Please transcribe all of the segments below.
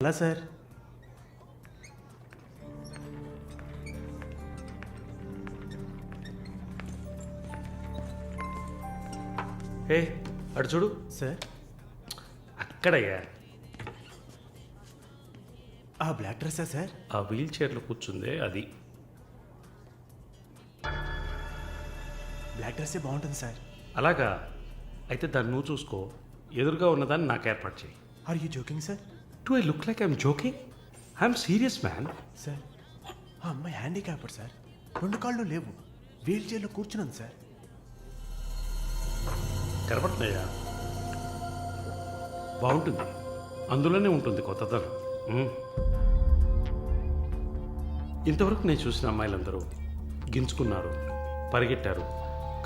అలా సార్. ఏ అటు చూడు సార్ అక్కడయ్యా ఆ బ్లాక్ డ్రెస్సా సార్? ఆ వీల్ చైర్లో కూర్చుందే అది. బ్లాక్ డ్రెస్సే బాగుంటుంది సార్. అలాగా అయితే దాన్ని నువ్వు చూసుకో, ఎదురుగా ఉన్నదాన్ని నాకు ఏర్పాటు చేయి. Are you joking sir? Do I look like I'm joking? I'm serious man. Sir ఆ అమ్మాయి హ్యాండిక్యాప్డ్ సార్, 2 కాళ్ళు లేవు, వీల్ చైర్లో కూర్చున్నాను సార్. కనపడుతున్నాయా? బాగుంటుంది, అందులోనే ఉంటుంది కొత్తదనం. ఇంతవరకు నేను చూసిన అమ్మాయిలందరూ గింజుకున్నారు, పరిగెట్టారు,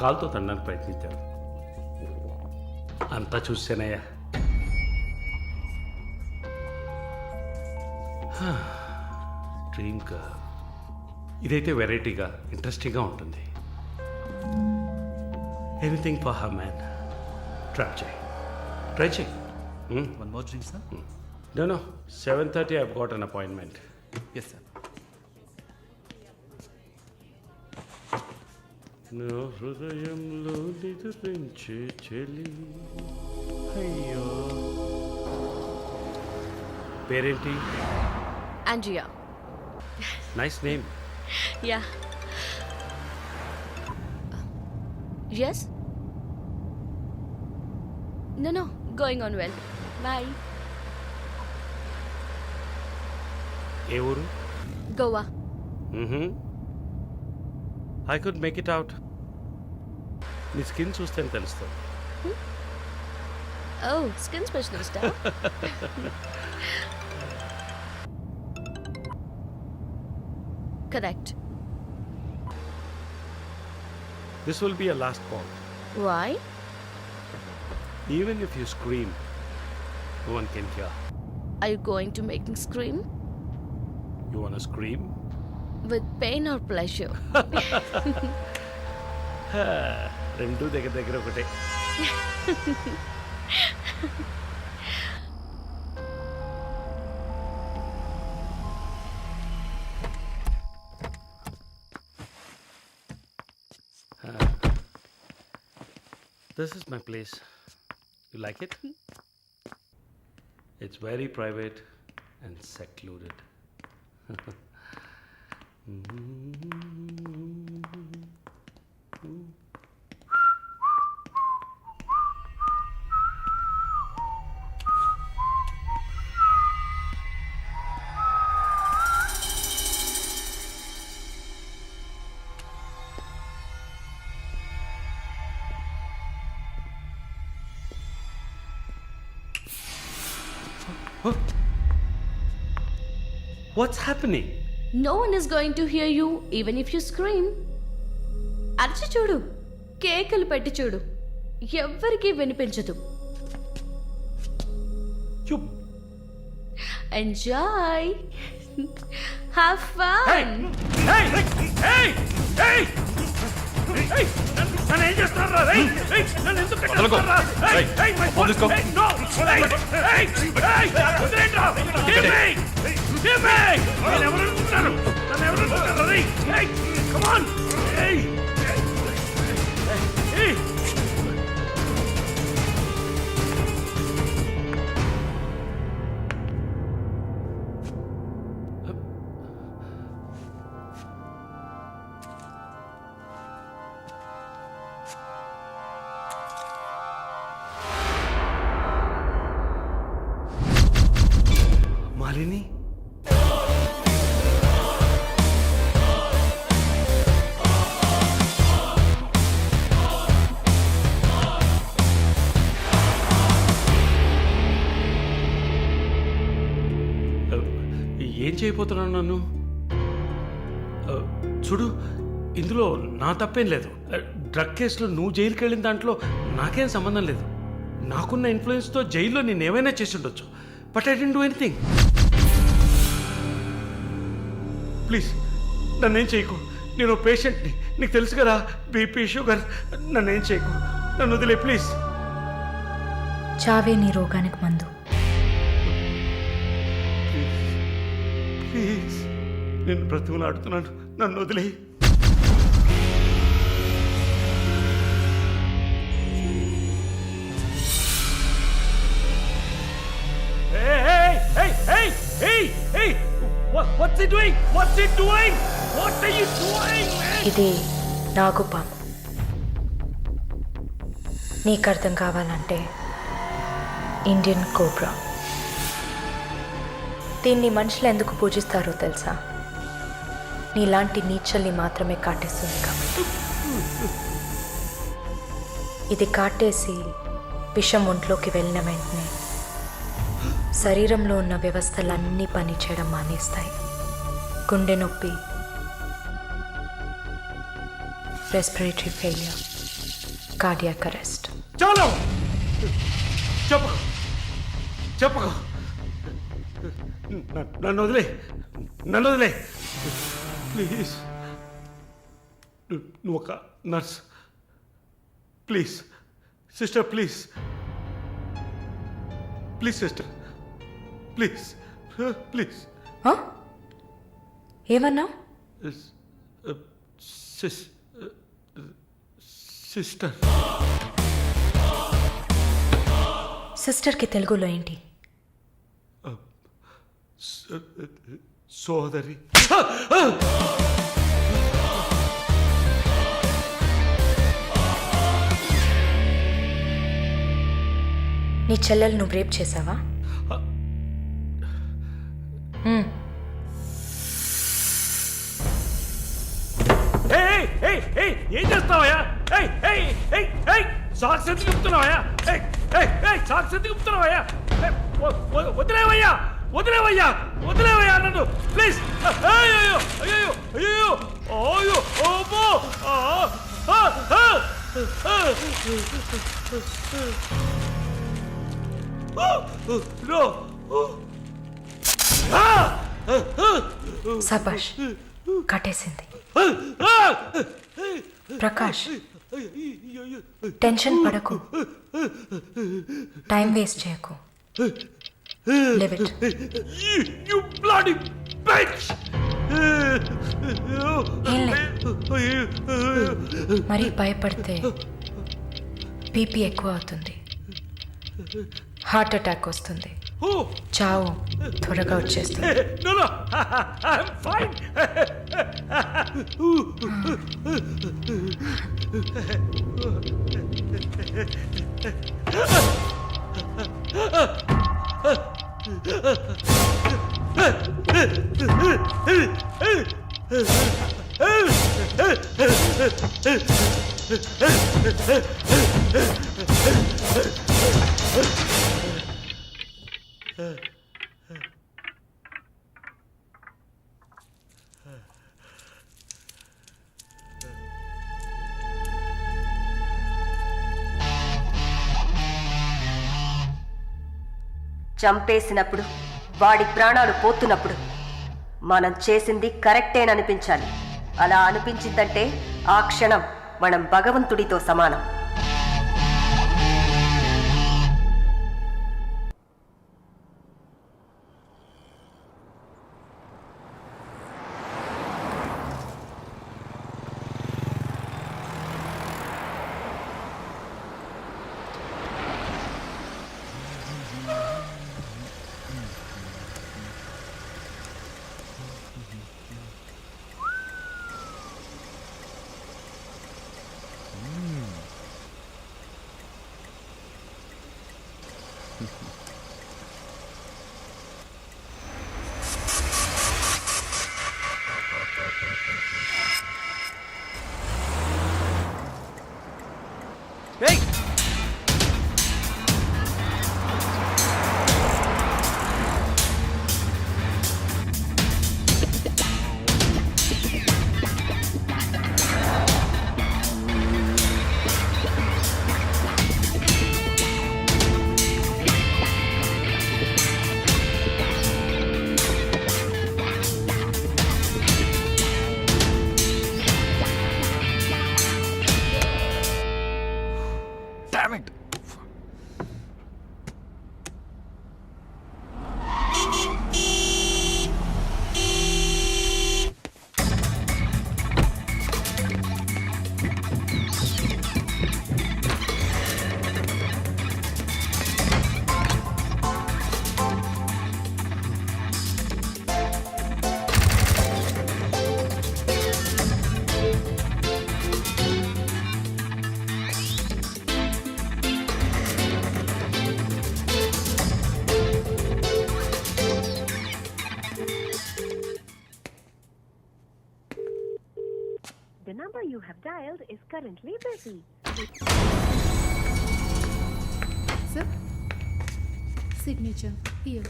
కాలుతో తండడానికి ప్రయత్నించారు. అంతా చూసానయ్యా. డ్రీమ్ గర్ల్ ఇదైతే వెరైటీగా ఇంట్రెస్టింగ్గా ఉంటుంది. Anything for her man. Try చేయి. One more drink, sir? No, 7:30 I've got an appointment. Yes, sir. నా హృదయంలో నిద్రించే చెలి అయ్యో. పేరేంటి? Andrea. Nice name. Yeah. Yes? No, going on well. Bye. ఏ ఊరు? Goa. I could make it out. నీ skin చూస్తే తెలుస్తుంది. Oh, skin specialist, huh? Correct. This will be a last call. Why? Even if you scream, no one can hear. Are you going to make me scream? You wanna scream? With pain or pleasure? రెండు దగ్గర ఒకటే. This is my place. You like it? It's very private and secluded. What's happening? No one is going to hear you even if you scream. అరచి చూడు, కేకలు పెట్టి చూడు, ఎవ్వరికీ వినిపించదు. You. Enjoy. Have fun. Hey! నన్ను ఏం చేస్తారా? నన్ను ఎందుకు కట్టేస్తారా? No! వదిలేండ్రా! Give me! నన్ను ఎవరు అనుకుంటున్నారు? Come on! Hey! మాలిని, ఏం చేయబోతున్నాను నన్ను? చూడు, ఇందులో నా తప్పేం లేదు. డ్రగ్ కేసులో నువ్వు జైలుకి వెళ్ళిన దాంట్లో నాకేం సంబంధం లేదు. నాకున్న ఇన్ఫ్లుయెన్స్తో జైల్లో నేను ఏమైనా చేసి ఉండొచ్చు. But I didn't do anything. Please నన్నేం చేయకు. నేను పేషెంట్ని, నీకు తెలుసు కదా, బీపీ షుగర్. నన్నేం చేయకు, నన్ను వదిలే ప్లీజ్. చావే నీ రోగానికి మందు. ప్లీజ్ నేను బ్రతిమలాడుతున్నాను, నన్ను వదిలేయి. What's it doing? What's it doing? What are you doing, man? ఇది నాగుపాము. నీకు అర్థం కావాలంటే ఇండియన్ కోబ్రా. దీన్ని మనుషులు ఎందుకు పూజిస్తారో తెలుసా? నీలాంటి నీచల్ని మాత్రమే కాటేస్తుంది కాబట్టి. ఇది కాటేసి విషం ఒంట్లోకి వెళ్ళిన వెంటనే శరీరంలో ఉన్న వ్యవస్థలన్నీ పనిచేయడం మానేస్తాయి. గుండె నొప్పి, రెస్పిరేటరీ ఫెయిల్యూర్, కార్డియాక్ అరెస్ట్. చాలు, చెప్పు చెప్పు, నన్ను వదిలే, నన్ను వదిలే ప్లీజ్. నువ్వు ఒక nurse, please sister, please please sister, please please. ఏమన్నావు? సిస్టర్. సిస్టర్కి తెలుగులో ఏంటి? సోదరి. నీ చెల్లెలు నువ్వు రేప్ చేసావా? ఏం చేస్తావయ్యా? సాక్స్ ఎందుకు చెప్తున్నావయ్యా? సాక్స్ ఎందుకు చెప్తున్నావయ్యా? వదిలేవయ్యా, వదిలేవయ్యా, వదిలేవయ్యా నన్ను ప్లీజ్. అయ్యో అయ్యో అయ్యో అయ్యో ఓమో. సబాష్, కట్టేసింది. ప్రకాష్, టెన్షన్ పడకు, టైం వేస్ట్ చేయకు. Live it. You bloody bitch! ఏం లేదు, మరీ భయపడితే బీపీ ఎక్కువ అవుతుంది, హార్ట్ అటాక్ వస్తుంది, చావు త్వరగా వచ్చేస్తుంది. No, no, I'm fine. చంపేసినప్పుడు, వాడి ప్రాణాలు పోతున్నప్పుడు మనం చేసింది కరెక్టేననిపించాలి. అలా అనిపించిందంటే ఆ క్షణం మనం భగవంతుడితో సమానం. number you have dialed is currently busy. Sir, signature here.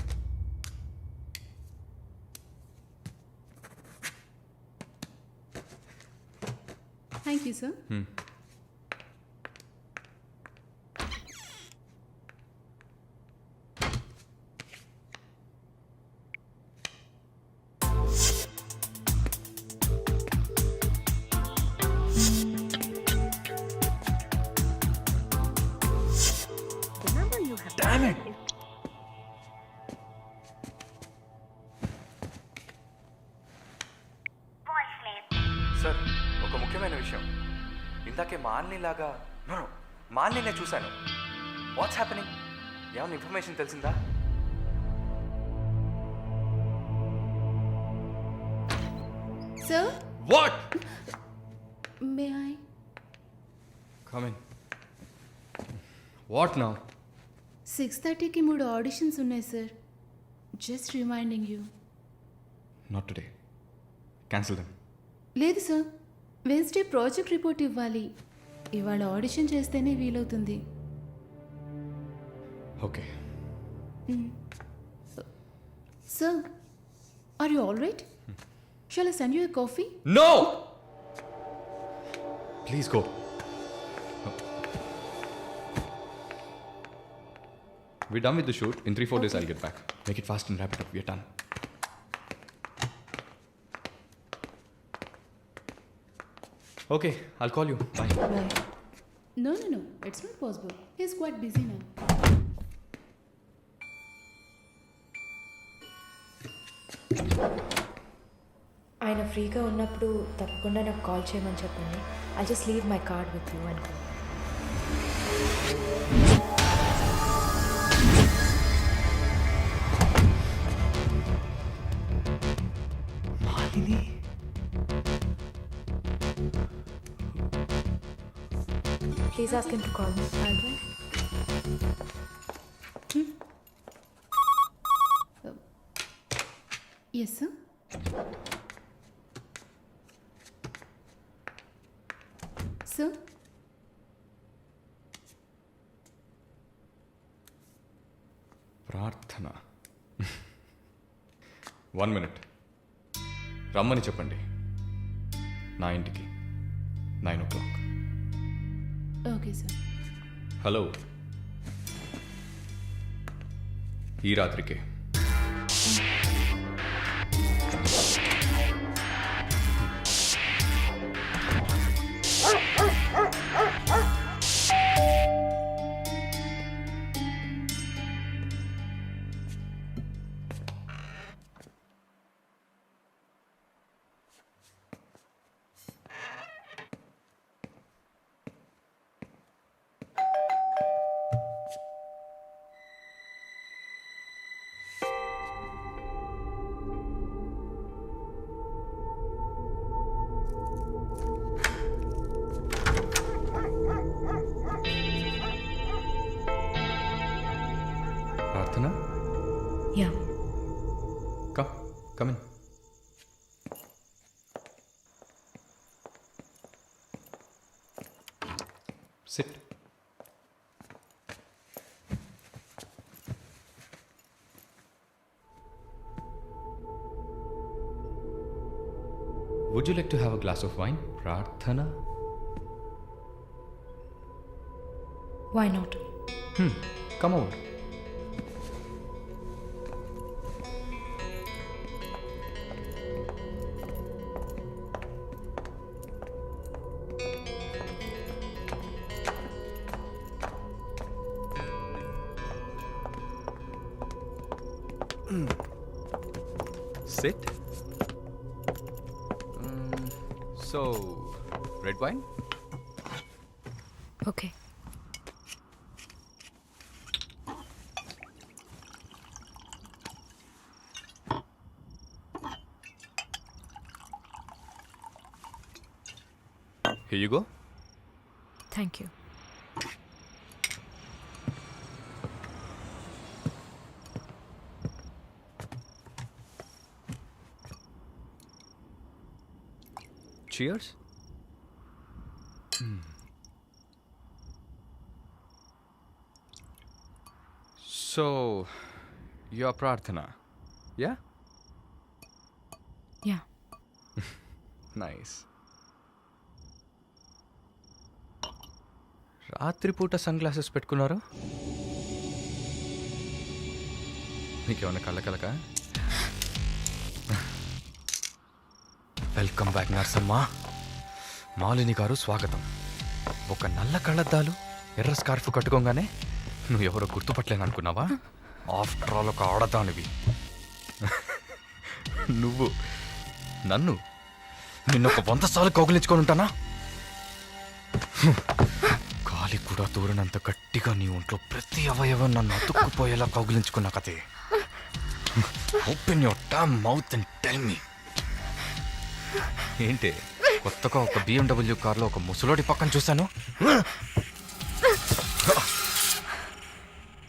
Thank you, sir. The number you have Damn it! dialed is sir ఒక ముఖ్యమైన విషయం ఇందాకే మాలినిలాగా నో మాలినినే చూశాను వాట్స్ హ్యాపెనింగ్ ఏమైనా ఇన్ఫర్మేషన్ తెలిసిందా Sir, What? may I? Come in. What now? 6:30కి 3 ఆడిషన్స్ ఉన్నాయి sir. Just reminding you. Not today. Cancel them. లేదు సార్, వెన్స్డే ప్రాజెక్ట్ రిపోర్ట్ ఇవ్వాలి. ఇవాళ ఆడిషన్ చేస్తేనే వీలవుతుంది. Okay. Sir, are you all right? Shall I send you a coffee? No! Please go. We're done with the shoot. In 3-4 days, I'll get back. Make it fast and wrap it up. We're done. Okay, I'll call you. Bye. Right. No, it's not possible. He's quite busy now. ఆయన ఫ్రీగా ఉన్నప్పుడు తప్పకుండా నాకు call చేయమని చెప్పండి. I just leave my card with you అనుకో. Malini please ask him to call me. I'll try. Yes, sir. Sir? ప్రార్థన 1 minute. రమ్మని చెప్పండి నా ఇంటికి 9 o'clock. Okay, sir. హలో ఈ రాత్రికే ప్రార్థన yeah. come in. Sit. Would you like to have a glass of wine, Prarthana? Why not? Come over. Sit. So, red wine? Okay. Here you go. Thank you. Cheers. So your ప్రార్థన yeah yeah nice. రాత్రిపూట sun glasses పెట్టుకున్నారు, మీకేమన్నా కళ్ళ welcome back Narsamma. Malini గారు స్వాగతం. ఒక నల్ల కళ్ళద్దాలు ఎర్ర స్కార్ఫ్ కట్టుకోగానే నువ్వు ఎవరో గుర్తుపట్టలేను అనుకున్నావా? ఆఫ్టర్ ఆల్ ఒక ఆడదానివి నువ్వు. నిన్ను ఒక 100 సార్లు కౌగిలించుకొని ఉంటానా? గాలి కూడా దూరనంత గట్టిగా నీ ఒంట్లో ప్రతి అవయవం నన్ను అతుక్కుపోయేలా కౌగిలించుకున్నా కదే. Open your damn mouth and tell me. ఏంటి కొత్తగా ఒక BMW కార్లో ఒక ముసలోడి పక్కన చూశాను.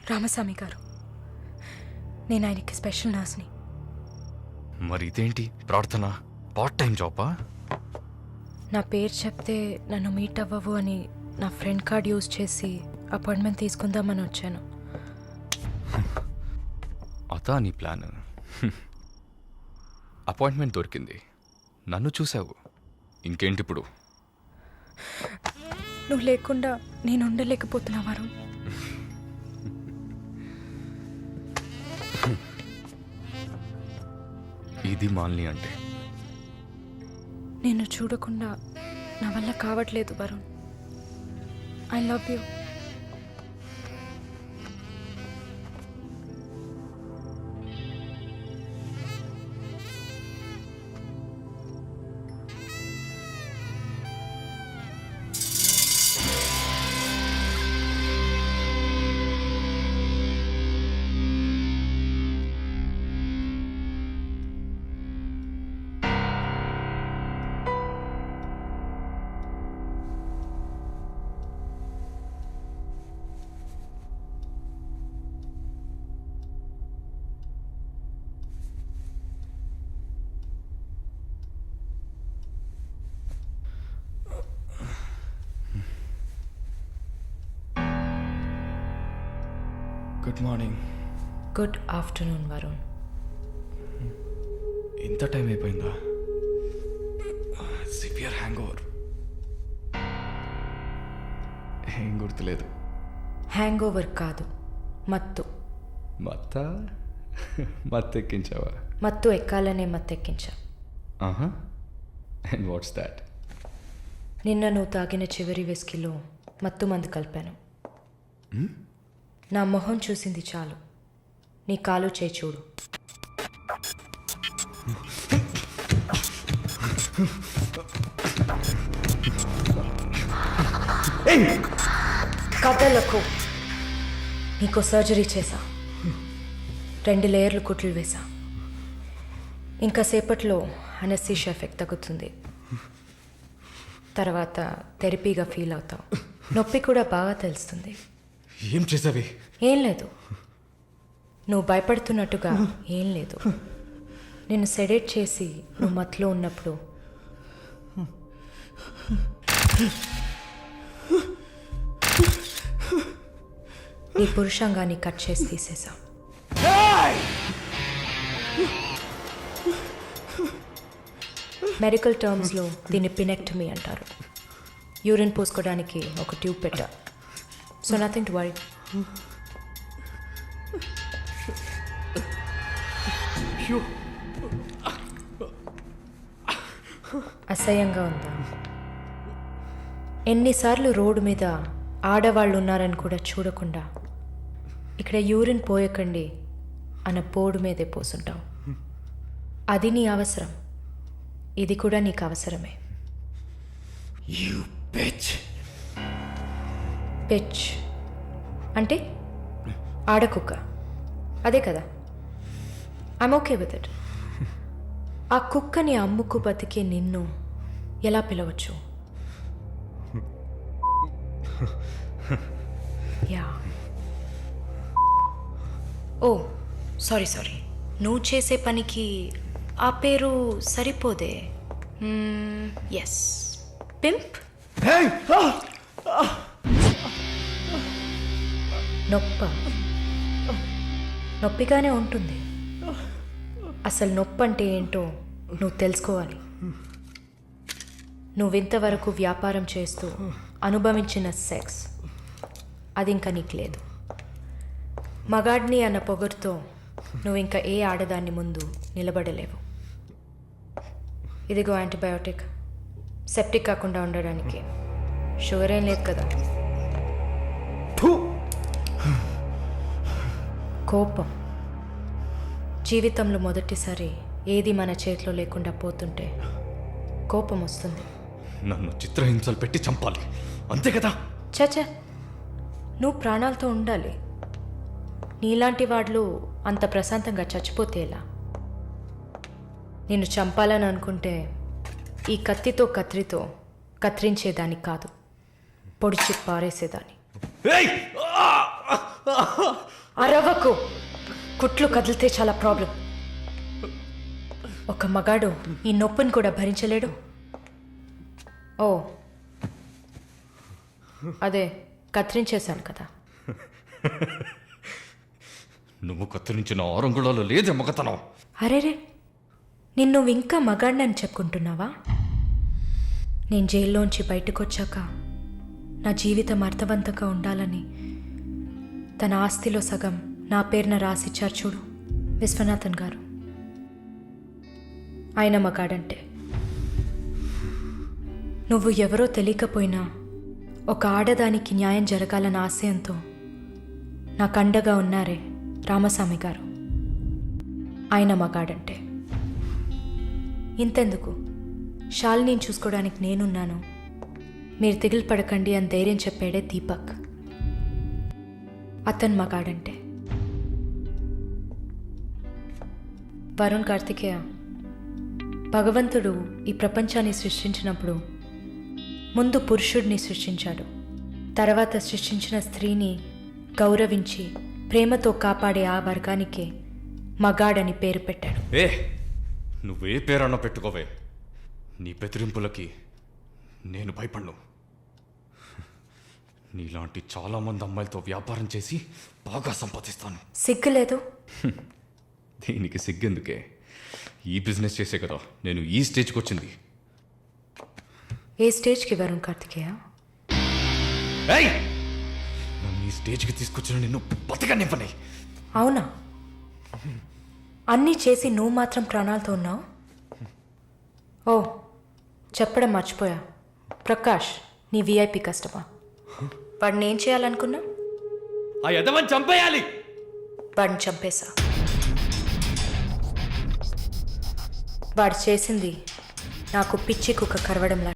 రామస్వామి గారు, నేను ఆయనకి స్పెషల్ నర్స్ని. మరి ఇదేంటి ప్రార్థన? పార్ట్ టైం జాబా? నా పేరు చెప్తే నన్ను మీట్ అవ్వవు అని నా ఫ్రెండ్ కార్డ్ యూజ్ చేసి అపాయింట్మెంట్ తీసుకుందామని వచ్చాను. అదా నీ ప్లాన్? అపాయింట్మెంట్ దొరికింది, నన్ను చూసావు, ఇంకేంటి ఇప్పుడు? నువ్వు లేకుండా నేను ఉండలేకపోతున్నా వరుణ్. ఇది మాలిని అంటే. నేను చూడకుండా నా వల్ల కావట్లేదు Varun. I love you. Good morning. Good afternoon Varun. ఇంత టైం అయిపోయిందా? Severe hang over. ఏం గుర్తులేదు. హ్యాంగ్ ఓవర్ కాదు, మత్తు. మత్తెక్కించావా? మత్తు ఎక్కాలనే మత్తెక్కించా. ఆహా. And what's that? నిన్న నువ్వు తాగిన చివరి విస్కీలో మత్తు మందు కలిపాను. నా మొహం చూసింది చాలు, నీ కాలు చేయి చూడు. కథలకు నీకు సర్జరీ చేశా, 2 లేయర్లు కుట్లు వేశా. ఇంకా సేపట్లో అనస్థీషియా ఎఫెక్ట్ తగ్గుతుంది. తర్వాత థెరపీగా ఫీల్ అవుతావు. నొప్పి కూడా బాగా తెలుస్తుంది. ఏం చేసావి? ఏం లేదు, నువ్వు భయపడుతున్నట్టుగా ఏం లేదు. నేను సెడేట్ చేసి నువ్వు మత్తులో ఉన్నప్పుడు నీ పురుషాంగాన్ని కట్ చేసి తీసేసా. మెడికల్ టర్మ్స్లో దీన్ని పినెక్టమీ అంటారు. యూరిన్ పోసుకోవడానికి ఒక ట్యూబ్ పెట్టా. So nothing to worry. అసహ్యంగా ఉందా? ఎన్నిసార్లు రోడ్డు మీద ఆడవాళ్ళు ఉన్నారని కూడా చూడకుండా ఇక్కడ యూరిన్ పోయకండి అన్న బోర్డు మీదే పోసుంటావు. అది నీ అవసరం, ఇది కూడా నీకు అవసరమే. పిచ్ అంటే ఆడకుక్క, అదే కదా? I'm okay with it. ఆ కుక్కని అమ్ముకు బతికే నిన్ను ఎలా పిలవచ్చు? యా. ఓ సారీ, నువ్వు చేసే పనికి ఆ పేరు సరిపోదే. Yes, pimp. నొప్ప నొప్పిగానే ఉంటుంది. అసలు నొప్పి అంటే ఏంటో నువ్వు తెలుసుకోవాలి. నువ్వింతవరకు వ్యాపారం చేస్తూ అనుభవించిన సెక్స్ అది ఇంకా నీకు లేదు. మగాడ్ని అన్న పొగరుతో నువ్వు ఇంకా ఏ ఆడదాన్ని ముందు నిలబడలేవు. ఇదిగో యాంటీబయోటిక్, సెప్టిక్ కాకుండా ఉండడానికి. షుగర్ ఏం లేదు కదా. కోపం జీవితంలో మొదటిసారి ఏది మన చేతిలో లేకుండా పోతుంటే కోపం వస్తుంది. నన్ను చిత్రహింసలు పెట్టి చంపాలి, అంతే కదా? చచా, నువ్వు ప్రాణాలతో ఉండాలి. నీలాంటి వాళ్ళు అంత ప్రశాంతంగా చచ్చిపోతే ఎలా? నిన్ను చంపాలని అనుకుంటే ఈ కత్తితో కత్తిరించేదాన్ని కాదు, పొడిచి పారేసేదాన్ని. అరవకు, కుట్లు కదిలితే చాలా ప్రాబ్లం. ఒక మగాడు ఈ నొప్పిని కూడా భరించలేడు. ఓ అదే కత్తిరించేశాను కదా. నువ్వు కత్తిరించిన ఆరంగుళాలు లేదే మగతనం. అరేరే, నిన్ను ఇంకా మగాడినని చెప్పుకుంటున్నావా? నేను జైల్లోంచి బయటకు వచ్చాక నా జీవితం అర్థవంతంగా ఉండాలని తన ఆస్తిలో సగం నా పేరున రాసిచ్చారు చూడు విశ్వనాథన్ గారు. ఆయన మగాడంటే. నువ్వు ఎవరో తెలియకపోయినా ఒక ఆడదానికి న్యాయం జరగాలన్న ఆశయంతో నాకు అండగా ఉన్నారే రామస్వామి గారు, ఆయన మగాడంటే. ఇంతెందుకు, శాలిని చూసుకోవడానికి నేనున్నాను, మీరు దిగులు పడకండి అని ధైర్యం చెప్పాడే దీపక్, అతను మగాడంటే. వరుణ్ కార్తికేయ, భగవంతుడు ఈ ప్రపంచాన్ని సృష్టించినప్పుడు ముందు పురుషుడిని సృష్టించాడు. తర్వాత సృష్టించిన స్త్రీని గౌరవించి ప్రేమతో కాపాడే ఆ వర్గానికే మగాడని పేరు పెట్టాడు. నువ్వే పేరన్నా పెట్టుకోవే, నీ బెదిరింపులకి నేను భయపడ్ను. నీలాంటి చాలామంది అమ్మాయిలతో వ్యాపారం చేసి బాగా సంపాదిస్తాను. సిగ్గులేదు? దీనికి సిగ్గెందుకే? ఈ బిజినెస్ చేసే కదా నేను ఈ స్టేజ్కి వచ్చింది. ఏ స్టేజ్కి వరుణ్ కార్తికేయ? నన్ను ఈ స్టేజ్కి తీసుకొచ్చిన నిన్ను బతకనివ్వని. అవునా? అన్నీ చేసి నువ్వు మాత్రం ప్రాణాలతో ఉన్నావు? ఓ చెప్పడం మర్చిపోయా, ప్రకాష్ నీ విఐపి కస్టమర్. వాడిని ఏం చేయాలనుకున్నా? ఆ యదవని చంపేయాలి. వాడిని చంపేశా. వాడు చేసింది నాకు పిచ్చి కుక్క కరవడం